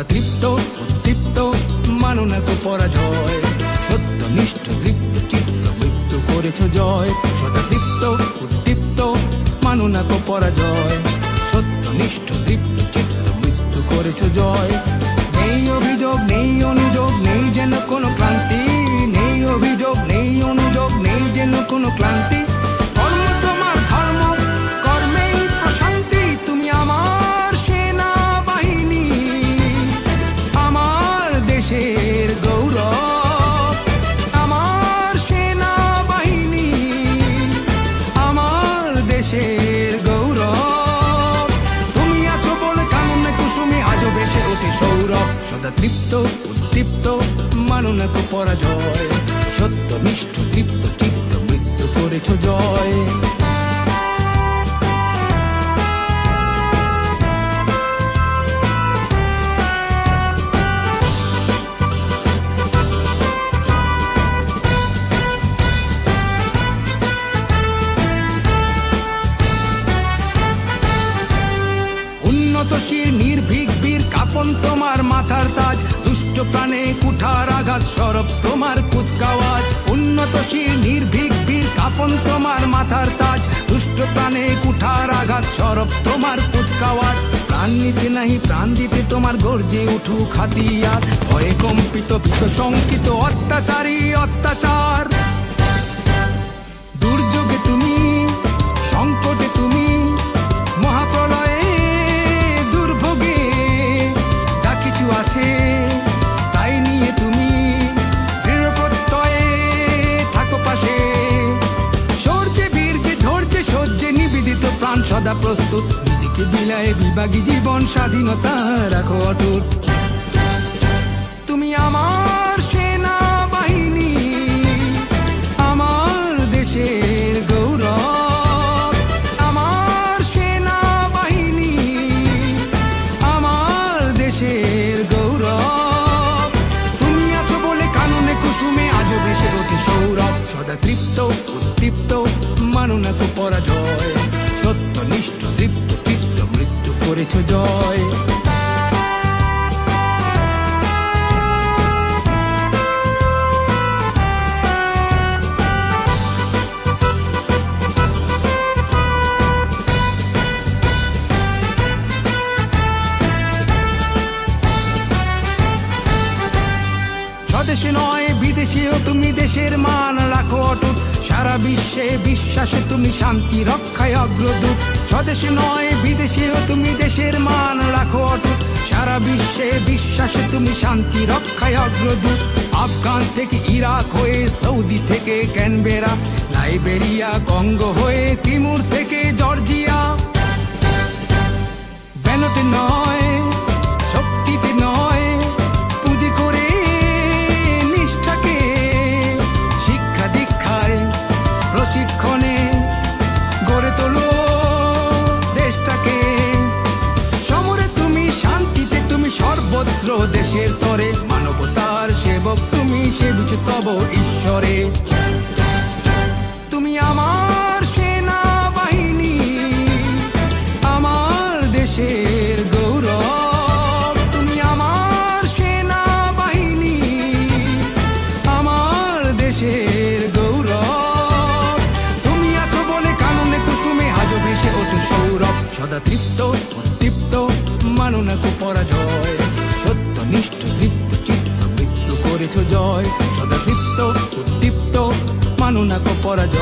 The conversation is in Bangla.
সদা তৃপ্ত উদ্দীপ্ত মানো না কো পরাজয়, সত্যনিষ্ঠ তৃপ্ত চিত্ত মৃত্যু করেছ জয়। সদা তৃপ্ত উদ্দীপ্ত মানো না কো পরাজয়, সত্যনিষ্ঠ তৃপ্ত চিত্ত মৃত্যু করেছ জয়। নেই অভিযোগ নেই অনুযোগ নেই যেন কোনো ক্লান্তি, নেই অভিযোগ নেই অনুযোগ নেই যেন কোনো ক্লান্তি। কর্ম তোমার ধর্ম কর্মেই প্রশান্তি, তুমি আমার সেনাবাহিনী, আমার দেশের গৌরব। আমার সেনাবাহিনী, আমার দেশের গৌরব। তুমি আছো বলে কাননে কুসুমে আজও বেশে ওঠে সৌরভ। সদা তৃপ্ত উদ্দীপ্ত মানো না কো পরাজয়, সত্যনিষ্ঠ তৃপ্ত চিত্ত মৃত্যু করেছ জয়। উন্নতশীল নির্ভীক বীর কাফন তোমার মাথার তাজ, দুষ্ট প্রাণে কুঠার আঘাত সরব তোমার কুচকাওয়াজ। উন্নতশীল নির্ভীক বীর কাফন তোমার মাথার তাজ, দুষ্ট প্রাণে কুঠার আঘাত সরব তোমার কুচকাওয়াজ। প্রাণ নিতে নাহি প্রাণ দিতে তোমার গর্জে উঠুক হাতিয়ার, ভয়ে কম্পিত ভীত শঙ্কিত অত্যাচারী অত্যাচার। দুর্যোগে তুমি, সংকটে তুমি, মহাপ্রলয়ে দুর্ভোগে যা কিছু আছে তাই নিয়ে তুমি দৃঢ় প্রত্যয়ে থাকো পাশে। শৌর্যে বীর্যে ধৈর্যে সহ্যে নিবেদিত প্রাণ সদা প্রস্তুত, নিজেকে বিলায়ে বিভাগী জীবন স্বাধীনতা রাখো অটুট। তুমি আমার সেনাবাহিনী, আমার দেশের গৌরব। আমার সেনাবাহিনী, আমার দেশের গৌরব। তুমি আছো বলে কাননে কুসুমে আজও ভেসে ওঠে সৌরভ। সদা তৃপ্ত উদ্দীপ্ত মানো না কো পরাজয়, সত্যনিষ্ঠ তৃপ্ত চিত্ত মৃত্যু করেছ জয়। স্বদেশে নয় বিদেশেও তুমি দেশের মান রাখো অটুট, সারা বিশ্বে বিশ্বাসে তুমি শান্তি রক্ষায় অগ্রদূত। স্বদেশে নয় বিদেশেও তুমি দেশের মান রাখো অটুট, সারা বিশ্বে বিশ্বাসে তুমি শান্তি রক্ষায় অগ্রদূত। আফগান থেকে ইরাক হয়ে, সৌদি থেকে ক্যানবেরা, লাইবেরিয়া কঙ্গো হয়ে, তিমুর থেকে জর্জিয়া। ব্যানটে নয় শক্তিতে নয় পুঁজি করে নিষ্ঠাকে, শিক্ষা দীক্ষায় প্রশিক্ষণে গড়ে তোলো দেশটাকে। সমরে তুমি, শান্তিতে তুমি, সর্বত্র দেশের তরে, মানবতার সেবক তুমি, সেবিছ তব ঈশ্বরে। তুমি আমার সেনাবাহিনী, আমার দেশের গৌরব। তুমি আমার সেনাবাহিনী, আমার দেশের গৌরব। তুমি আছো বলে কাননে কুসুমে আজও ভেসে ওঠে সৌরভ। সদা তৃপ্ত উদ্দীপ্ত মানো না কো পরাজয়, সত্যনিষ্ঠ তৃপ্ত চিত্ত মৃত্যু করেছ জয়। সদা তৃপ্ত উদ্দীপ্ত মানো না কো পরাজয়।